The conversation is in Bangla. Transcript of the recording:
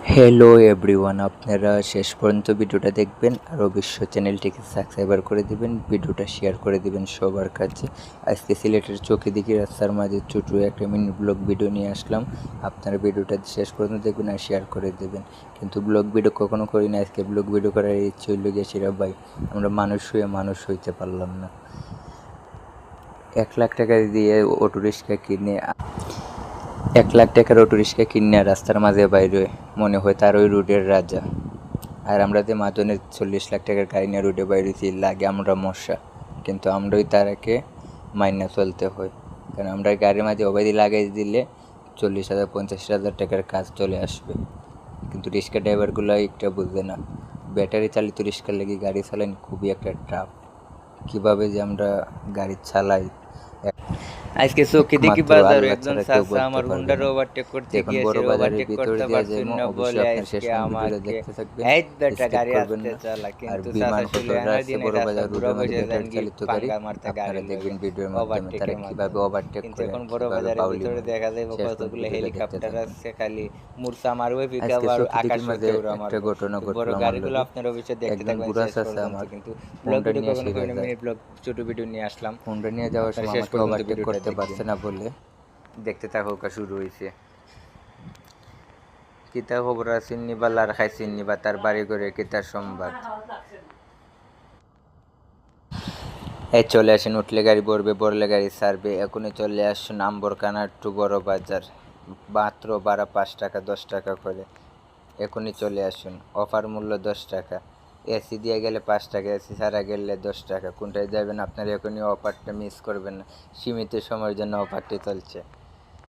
হ্যালো এভরিওয়ান, আপনারা শেষ পর্যন্ত ভিডিওটা দেখবেন আর অবশ্যই চ্যানেলটিকে সাবস্ক্রাইব করে দিবেন, ভিডিওটা শেয়ার করে দিবেন সবার কাছে। আজকে সিলেটের চৌকিদিঘি রাস্তার মাঝে ছোটো একটা মিনি ব্লগ ভিডিও নিয়ে আসলাম। আপনারা ভিডিওটা শেষ পর্যন্ত দেখবেন আর শেয়ার করে দেবেন। কিন্তু ব্লগ ভিডিও কখনো করি না, আজকে ব্লগ ভিডিও করার ইচ্ছে হইল গিয়ে সেরা ভাই, আমরা মানুষ হয়ে মানুষ হইতে পারলাম না। 1 লাখ টাকা দিয়ে অটো রিক্সা কিনে 1 লাখ টাকার অটো রিক্সা কিনে রাস্তার মাঝে বাইরে মনে হয় তার ওই রুটের রাজা। আর আমরা যে মাঝনের 40 লাখ টাকার গাড়ি নিয়ে রুটে বাইরেছি, লাগে আমরা মশা, কিন্তু আমরাই তারাকে মাইনা চলতে হয়। কারণ আমরা গাড়ির মাঝে অবাধি লাগাই দিলে 40,000 50,000 টাকার কাজ চলে আসবে। কিন্তু রিক্সা ড্রাইভারগুলো একটা বুঝে না, ব্যাটারি চালিত রিক্সার লেগে গাড়ি চালান খুবই একটা টাফ। কীভাবে যে আমরা গাড়ি চালাই আজকে চোখে দেখি একমাত্র বাজার আল্লাহ একজন ছাড়া কেউ চাচা বলতে আমার পারবে হুন্ডার না। ওভারটেক করতে এখন গিয়েছে, বড় বাজারের ওভারটেক ভিতর করতে দিয়ে পারছেন যাবো, না অবশ্যই বলে আপনার শেষ আজকে পর্যন্ত ভিডিওটা আমাকে দেখতে থাকবেন, এই বেটা স্কিপ গাড়ি করবেন আসতে না। চালা, আর কিন্তু চাচা বিমান শুলে কতটা এনার আছে দিনে বড় রাস্তা বাজার বুড়া রোডের মাঝে বসে যান ব্যাটারি কি চালিত গাড়ি, পাঙ্গা মারতে আপনারা গাড়ির লগে দেখবেন ভিডিওর মাধ্যমে তারা ওভারটেকের কীভাবে মাধ্যমে। ওভারটেক কিন্তু করে আর এখন বড় কীভাবে বাজারের বাউলি ভিতরে মারে। দেখা যাবে শেষ পর্যন্ত কতগুলো ভিডিওটা দেখতে হেলিকপ্টার থাকবেন। আছে, খালি মূর্ছা মারবে পিকআপ আজকে আর চৌকিদিঘির আকাশ মাঝে হতে উড়া একটা মারবো। ঘটনা তো বড় ঘটলো আমার গাড়িগুলো লগে। আপনারা অবশ্যই দেখতে একজন থাকবেন বুড়া শেষ চাচা পর্যন্ত। আমার কিন্তু ব্লগ হুন্ডা ভিডিও নিয়ে কখনো শিখে কখনো যায়। মিনি ব্লগ ছোট ভিডিও নিয়ে আসলাম, হুন্ডা নিয়ে যাওয়ার আপনারা সময় শেষ আমাকে পর্যন্ত ওভারটেক ভিডিওটা করতে দেখবেন। পারছে না বলে দেখতে থাকা শুরু হয়েছে। কিতা খবর আসেননি বা লার খাইছেননি বা তার বাড়ি করে কিতার সংবাদ। এই চলে আসেন, উঠলে গাড়ি ভরবে, ভরলে গাড়ি ছাড়বে। এখনই চলে আসুন আম্বরকানা টু বড় বাজার, মাত্র ভাড়া 5 টাকা 10 টাকা করে। এখনই চলে আসুন, অফার মূল্য 10 টাকা। এসি দিয়ে গেলে 5 টাকা, এসি ছাড়া গেলে 10 টাকা। কোনটায় যাবেন আপনারা, এখনই অফারটা মিস করবেন না, সীমিত সময়ের জন্য অফারটি চলছে।